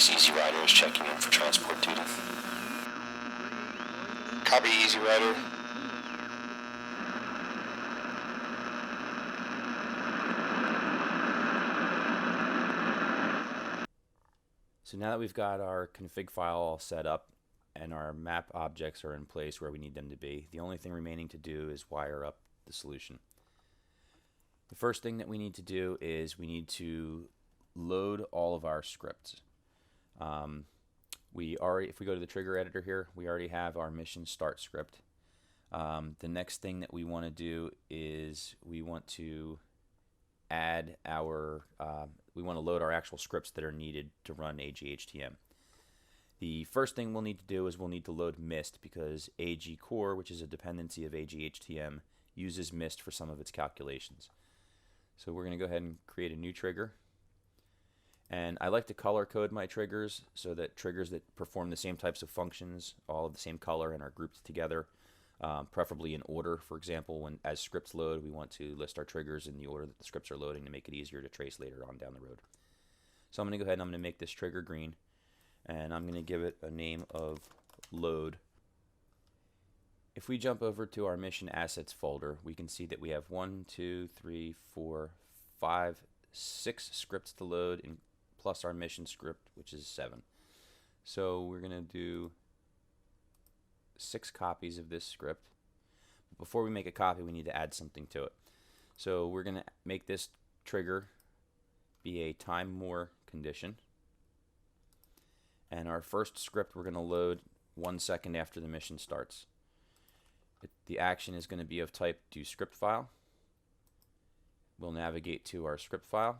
case Easy Rider is checking in for transport duty. Copy, Easy Rider. So now that we've got our config file all set up and our map objects are in place where we need them to be, the only thing remaining to do is wire up the solution. The first thing that we need to do is we need to load all of our scripts. If we go to the trigger editor here, we already have our mission start script. The next thing that we want to do is we want to add we want to load our actual scripts that are needed to run agHTM. The first thing we'll need to do is we'll need to load Mist, because agCore, which is a dependency of agHTM, uses Mist for some of its calculations. So we're going to go ahead and create a new trigger. And I like to color code my triggers so that triggers that perform the same types of functions, all of the same color, and are grouped together, preferably in order. For example, as scripts load, we want to list our triggers in the order that the scripts are loading to make it easier to trace later on down the road. So I'm going to go ahead and I'm going to make this trigger green, and I'm going to give it a name of load. If we jump over to our mission assets folder, we can see that we have 1, 2, 3, 4, 5, 6 scripts to load, plus our mission script, which is 7. So we're going to do 6 copies of this script. But before we make a copy, we need to add something to it. So we're going to make this trigger be a time more condition. And our first script we're going to load 1 second after the mission starts. The action is going to be of type doScriptFile. We'll navigate to our script file.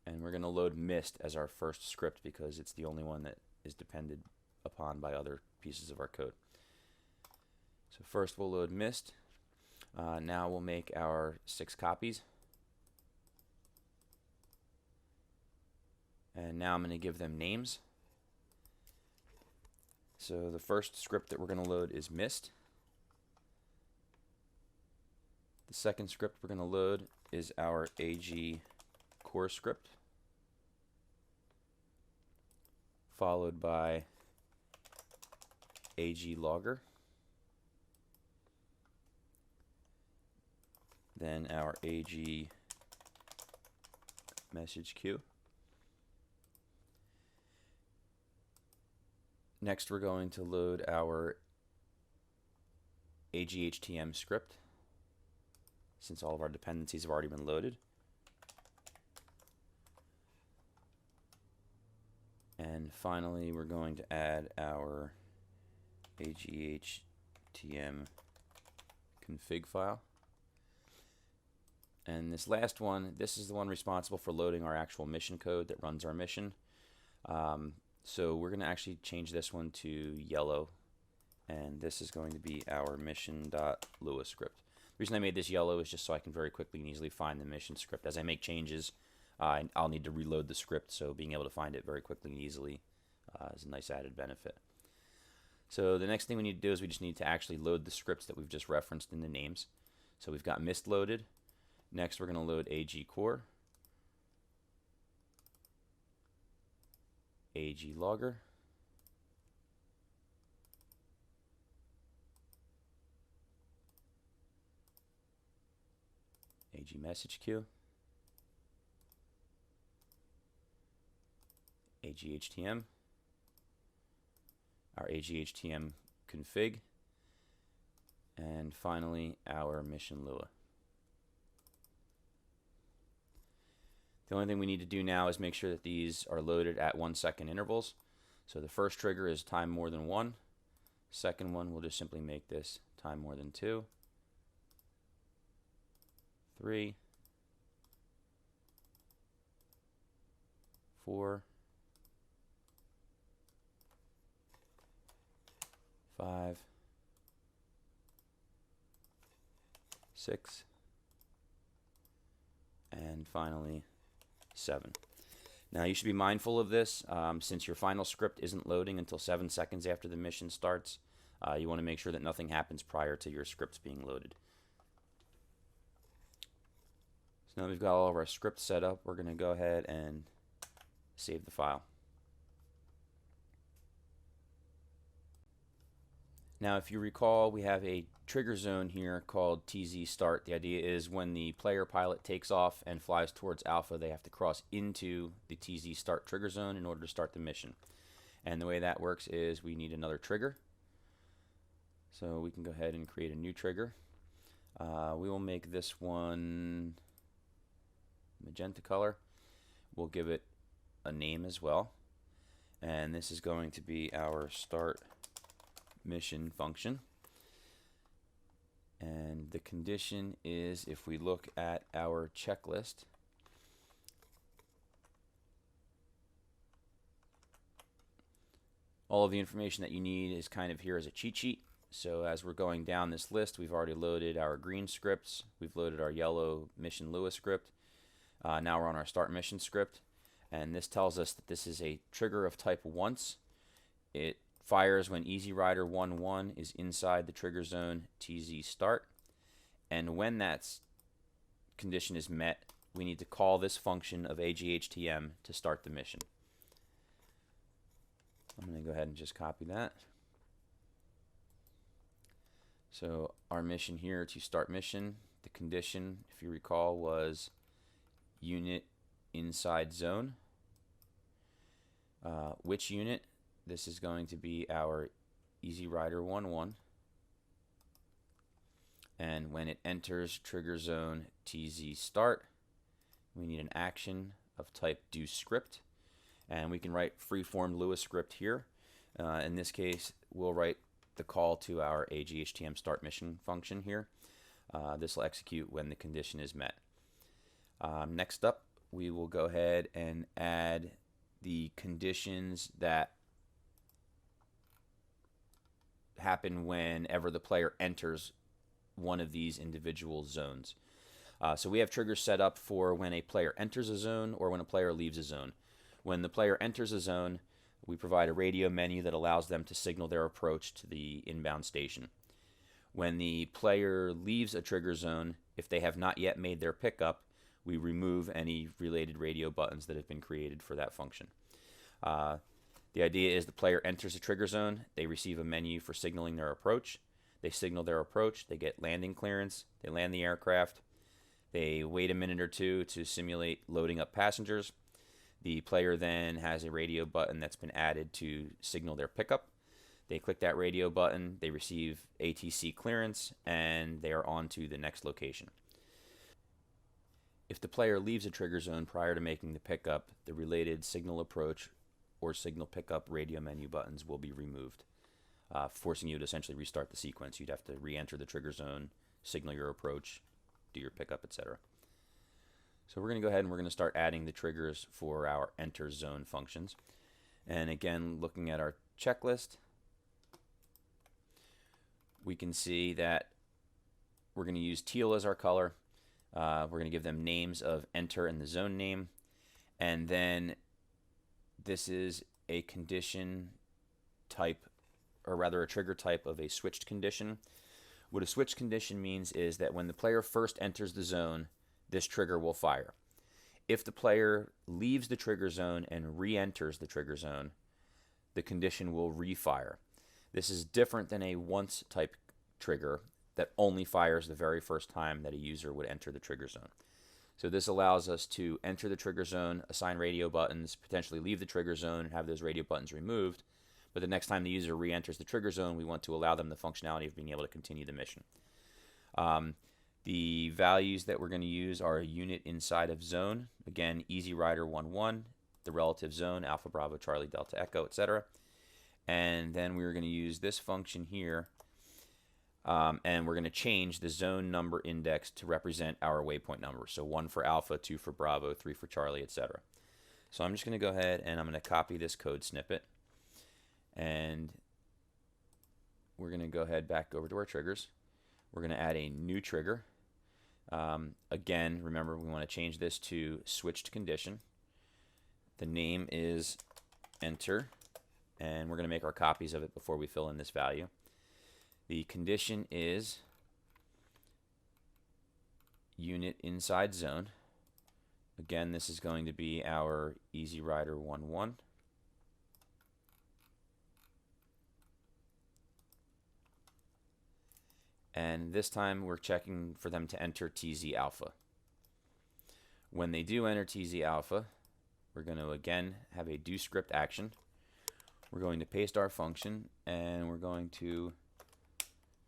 And we're going to load Mist as our first script because it's the only one that is depended upon by other pieces of our code. So first we'll load Mist. Now we'll make our 6 copies. And now I'm going to give them names. So the first script that we're going to load is Mist. The second script we're going to load is our agCore script, followed by agLogger, then our agMessageQueue. Next we're going to load our agHTM script, since all of our dependencies have already been loaded. And finally we're going to add our agHTM config file. And this last one, this is the one responsible for loading our actual mission code that runs our mission. So we're going to actually change this one to yellow, and this is going to be our mission.lua script. The reason I made this yellow is just so I can very quickly and easily find the mission script. As I make changes, I'll need to reload the script, so being able to find it very quickly and easily is a nice added benefit. So the next thing we need to do is we just need to actually load the scripts that we've just referenced in the names. So we've got Mist loaded. Next we're going to load agCore, agLogger, agMessageQueue, agHTM, our agHTM config, and finally our mission.lua. The only thing we need to do now is make sure that these are loaded at 1 second intervals. So the first trigger is time more than 1. Second one, we'll just simply make this time more than 2. 3. 4. 5. 6. And finally 7. Now you should be mindful of this since your final script isn't loading until 7 seconds after the mission starts. You want to make sure that nothing happens prior to your scripts being loaded. So now we've got all of our scripts set up. We're going to go ahead and save the file. Now if you recall, we have a trigger zone here called TZ start. The idea is when the player pilot takes off and flies towards alpha, they have to cross into the TZ start trigger zone in order to start the mission. And the way that works is we need another trigger. So we can go ahead and create a new trigger. We will make this one magenta color. We'll give it a name as well. And this is going to be our start mission function. And the condition is, if we look at our checklist, all of the information that you need is kind of here as a cheat sheet. So as we're going down this list, we've already loaded our green scripts, we've loaded our yellow mission.lua script. Now we're on our start mission script, and this tells us that this is a trigger of type once. It fires when EasyRider11 is inside the trigger zone TZ start, and when that condition is met, we need to call this function of agHTM to start the mission. I'm going to go ahead and just copy that. So our mission here to start mission, the condition, if you recall, was unit inside zone. Which unit? This is going to be our EasyRider11. And when it enters trigger zone TZ start, we need an action of type do script. And we can write freeform Lua script here. In this case, we'll write the call to our agHTM start mission function here. This will execute when the condition is met. Next up, we will go ahead and add the conditions that happen whenever the player enters one of these individual zones. So we have triggers set up for when a player enters a zone or when a player leaves a zone. When the player enters a zone, we provide a radio menu that allows them to signal their approach to the inbound station. When the player leaves a trigger zone, if they have not yet made their pickup, we remove any related radio buttons that have been created for that function. The idea is the player enters a trigger zone, they receive a menu for signaling their approach. They signal their approach, they get landing clearance, they land the aircraft, they wait a minute or two to simulate loading up passengers. The player then has a radio button that's been added to signal their pickup. They click that radio button, they receive ATC clearance, and they are on to the next location. If the player leaves a trigger zone prior to making the pickup, the related signal approach or signal pickup radio menu buttons will be removed, forcing you to essentially restart the sequence. You'd have to re-enter the trigger zone, signal your approach, do your pickup, etc. So we're going to go ahead and we're going to start adding the triggers for our enter zone functions. And again, looking at our checklist, we can see that we're going to use teal as our color. We're going to give them names of enter and the zone name. And then this is a condition type, or rather a trigger type of a switched condition. What a switched condition means is that when the player first enters the zone, this trigger will fire. If the player leaves the trigger zone and re-enters the trigger zone, the condition will refire. This is different than a once type trigger that only fires the very first time that a user would enter the trigger zone. So this allows us to enter the trigger zone, assign radio buttons, potentially leave the trigger zone and have those radio buttons removed. But the next time the user re-enters the trigger zone, we want to allow them the functionality of being able to continue the mission. The values that we're going to use are a unit inside of zone. Again, EasyRider11, the relative zone, Alpha, Bravo, Charlie, Delta, Echo, etc. And then we're going to use this function here, and we're going to change the zone number index to represent our waypoint number. So 1 for Alpha, 2 for Bravo, 3 for Charlie, etc. So I'm just going to go ahead and I'm going to copy this code snippet. And we're going to go ahead back over to our triggers. We're going to add a new trigger. Again, remember we want to change this to switched condition. The name is enter, and we're going to make our copies of it before we fill in this value. The condition is unit inside zone. Again, this is going to be our EasyRider 1.1. And this time we're checking for them to enter TZ alpha. When they do enter TZ alpha, we're going to again have a do script action. We're going to paste our function, and we're going to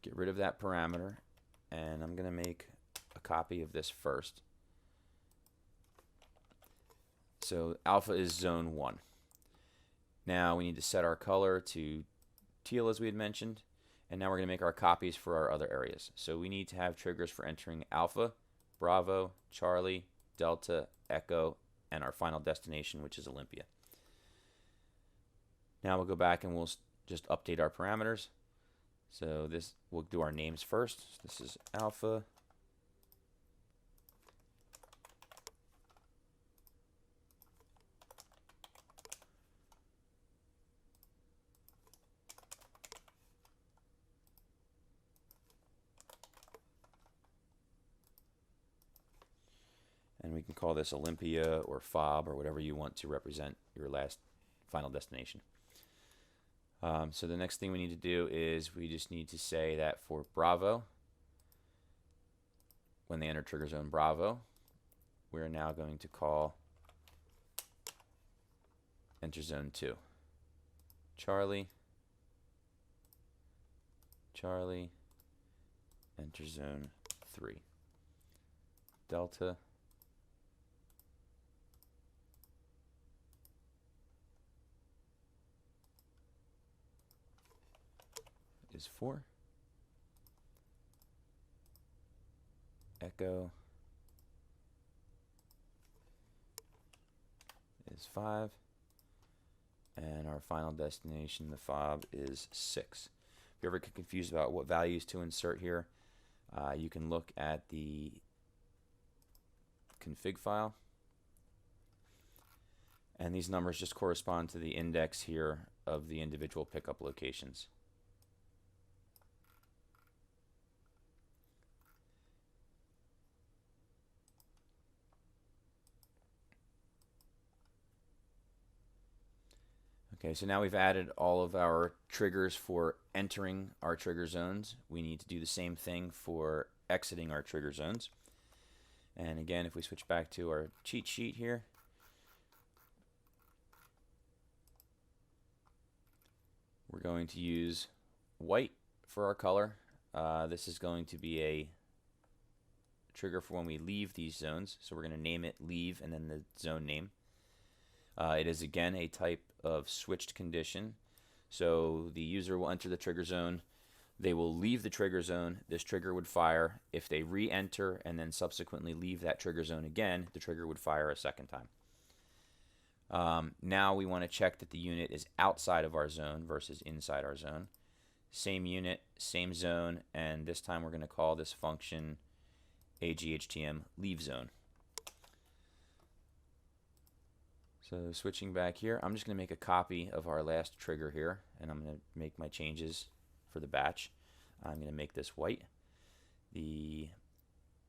get rid of that parameter, and I'm going to make a copy of this first. So alpha is zone 1. Now we need to set our color to teal as we had mentioned, and now we're going to make our copies for our other areas. So we need to have triggers for entering alpha, Bravo, Charlie, Delta, Echo, and our final destination, which is Olympia. Now we'll go back and we'll just update our parameters. So this, we'll do our names first. So this is alpha. And we can call this Olympia or FOB or whatever you want to represent your last final destination. So the next thing we need to do is we just need to say that for Bravo, when they enter trigger zone Bravo, we're now going to call enter zone 2. Charlie, Charlie, enter zone 3. Delta, is 4. Echo is 5. And our final destination, the FOB, is 6. If you ever get confused about what values to insert here, you can look at the config file. And these numbers just correspond to the index here of the individual pickup locations. Okay, so now we've added all of our triggers for entering our trigger zones. We need to do the same thing for exiting our trigger zones. And again, if we switch back to our cheat sheet here, we're going to use white for our color. This is going to be a trigger for when we leave these zones. So we're going to name it leave and then the zone name. It is again a type of switched condition. So the user will enter the trigger zone. They will leave the trigger zone. This trigger would fire. If they re-enter and then subsequently leave that trigger zone again, the trigger would fire a second time. Now we want to check that the unit is outside of our zone versus inside our zone. Same unit, same zone, and this time we're going to call this function agHTM leave zone. So switching back here, I'm just going to make a copy of our last trigger here, and I'm going to make my changes for the batch. I'm going to make this white. It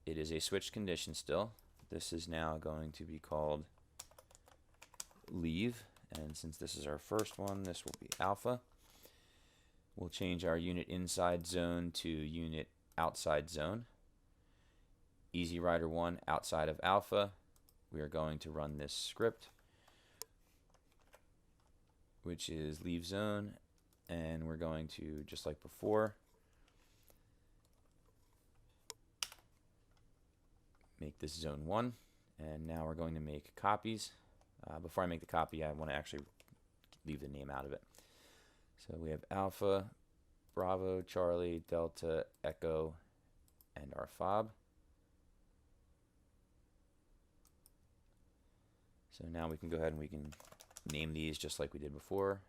is a switched condition still. This is now going to be called leave, and since this is our first one, this will be alpha. We'll change our unit inside zone to unit outside zone. EasyRider 1 outside of alpha. We are going to run this script, which is leave zone, and we're going to, just like before, make this zone 1, and now we're going to make copies. Before I make the copy, I want to actually leave the name out of it. So we have alpha, Bravo, Charlie, Delta, Echo, and our FOB. So now we can go ahead and we can name these just like we did before.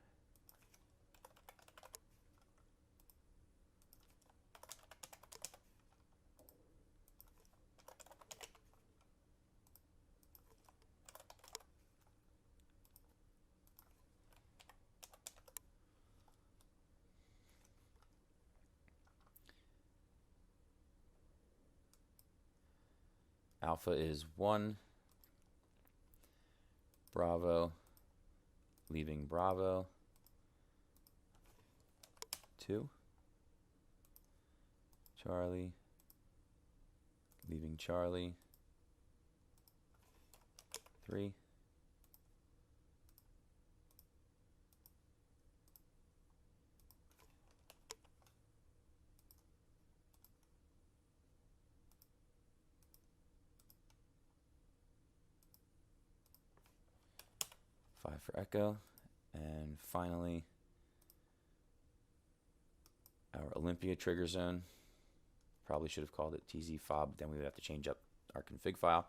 Alpha is 1, Bravo, leaving Bravo, 2, Charlie, leaving Charlie, 3, for Echo, and finally our Olympia trigger zone. Probably should have called it TZ fob, then we would have to change up our config file.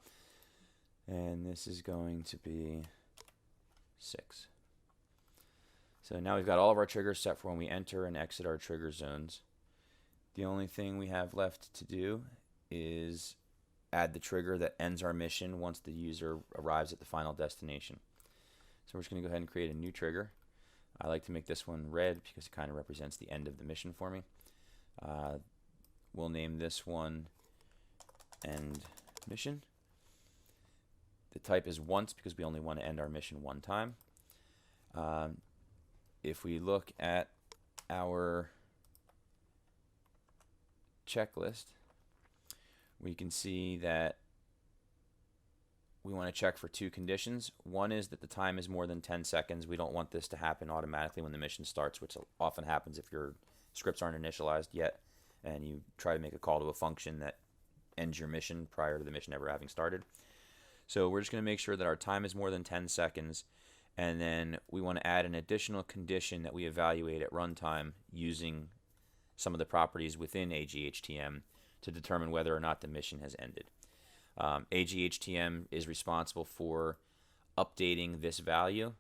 And this is going to be 6. So now we've got all of our triggers set for when we enter and exit our trigger zones. The only thing we have left to do is add the trigger that ends our mission once the user arrives at the final destination. So we're just going to go ahead and create a new trigger. I like to make this one red because it kind of represents the end of the mission for me. We'll name this one end mission. The type is once because we only want to end our mission one time. If we look at our checklist, we can see that we want to check for 2 conditions. One is that the time is more than 10 seconds. We don't want this to happen automatically when the mission starts, which often happens if your scripts aren't initialized yet and you try to make a call to a function that ends your mission prior to the mission ever having started. So we're just going to make sure that our time is more than 10 seconds, and then we want to add an additional condition that we evaluate at runtime using some of the properties within agHTM to determine whether or not the mission has ended. agHTM is responsible for updating this value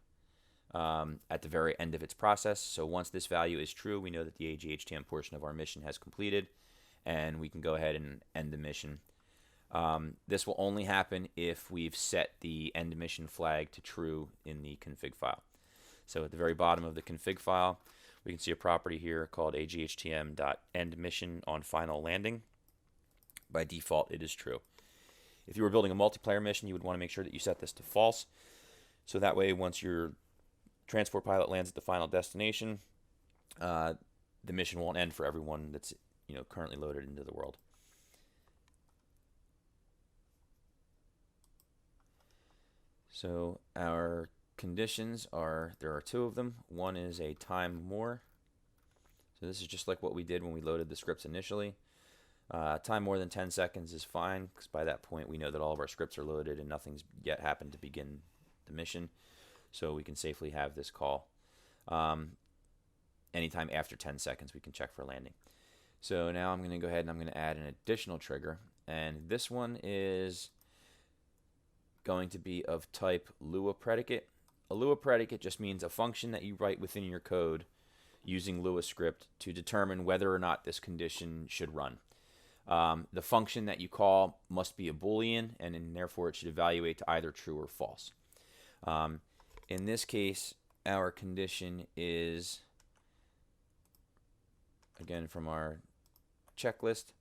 at the very end of its process. So once this value is true, we know that the agHTM portion of our mission has completed, and we can go ahead and end the mission. This will only happen if we've set the end mission flag to true in the config file. So at the very bottom of the config file, we can see a property here called agHTM.endMission on final landing. By default, it is true. If you were building a multiplayer mission, you would want to make sure that you set this to false. So that way, once your transport pilot lands at the final destination, the mission won't end for everyone that's currently loaded into the world. So our conditions are, there are 2 of them. One is a time more. So this is just like what we did when we loaded the scripts initially. Time more than 10 seconds is fine, because by that point we know that all of our scripts are loaded and nothing's yet happened to begin the mission. So we can safely have this call. Anytime after 10 seconds we can check for landing. So now I'm going to go ahead and I'm going to add an additional trigger. And this one is going to be of type Lua predicate. A Lua predicate just means a function that you write within your code using Lua script to determine whether or not this condition should run. The function that you call must be a Boolean, and therefore it should evaluate to either true or false. In this case, our condition is, again from our checklist,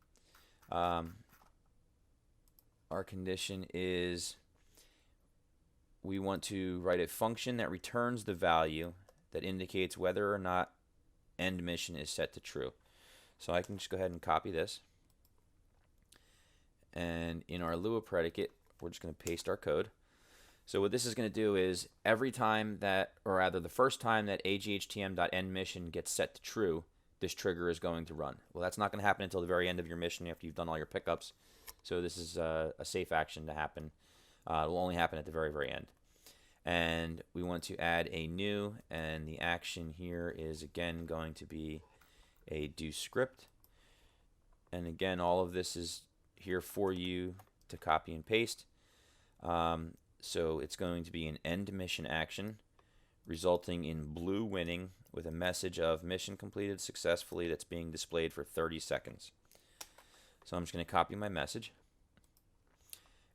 our condition is we want to write a function that returns the value that indicates whether or not end mission is set to true. So I can just go ahead and copy this. And in our Lua predicate, we're just going to paste our code. So what this is going to do is every time that, or rather the first time that agHTM.endMission gets set to true, this trigger is going to run. Well, that's not going to happen until the very end of your mission after you've done all your pickups. So this is a safe action to happen. It will only happen at the very, very end. And we want to add a new, and the action here is again going to be a do script. And again, all of this is here for you to copy and paste. So it's going to be an end mission action resulting in blue winning with a message of mission completed successfully that's being displayed for 30 seconds. So I'm just going to copy my message,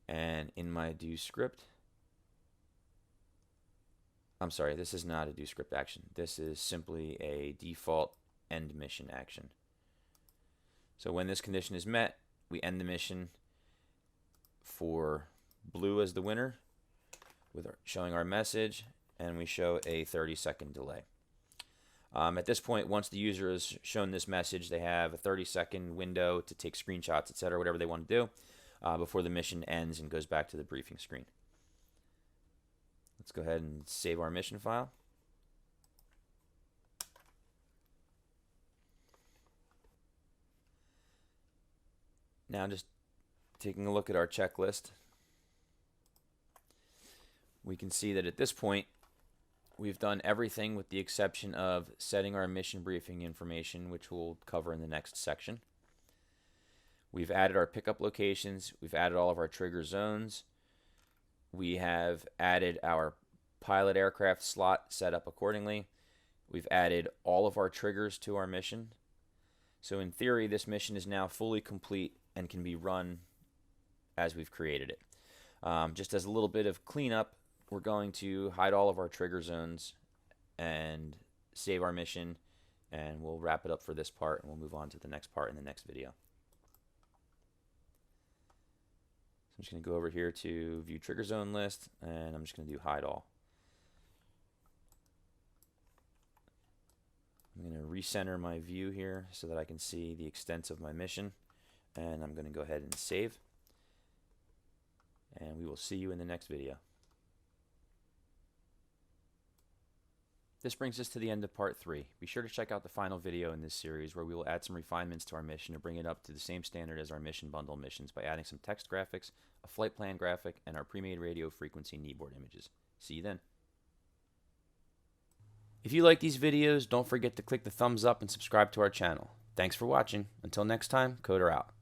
and in my do script, I'm sorry, this is not a do script action. This is simply a default end mission action. So when this condition is met, we end the mission for blue as the winner, with showing our message, and we show a 30-second delay. At this point, once the user has shown this message, they have a 30-second window to take screenshots, etc., whatever they want to do, before the mission ends and goes back to the briefing screen. Let's go ahead and save our mission file. Now just taking a look at our checklist, we can see that at this point we've done everything with the exception of setting our mission briefing information, which we'll cover in the next section. We've added our pickup locations, we've added all of our trigger zones, we have added our pilot aircraft slot set up accordingly, we've added all of our triggers to our mission. So in theory, this mission is now fully complete and can be run as we've created it. Just as a little bit of cleanup, we're going to hide all of our trigger zones and save our mission, and we'll wrap it up for this part, and we'll move on to the next part in the next video. So I'm just going to go over here to view trigger zone list, and I'm just going to do hide all. I'm going to recenter my view here so that I can see the extent of my mission, and I'm going to go ahead and save, and we will see you in the next video. This brings us to the end of part 3. Be sure to check out the final video in this series where we will add some refinements to our mission to bring it up to the same standard as our mission bundle missions by adding some text graphics, a flight plan graphic, and our pre-made radio frequency kneeboard images. See you then. If you like these videos, don't forget to click the thumbs up and subscribe to our channel. Thanks for watching. Until next time, Coder out.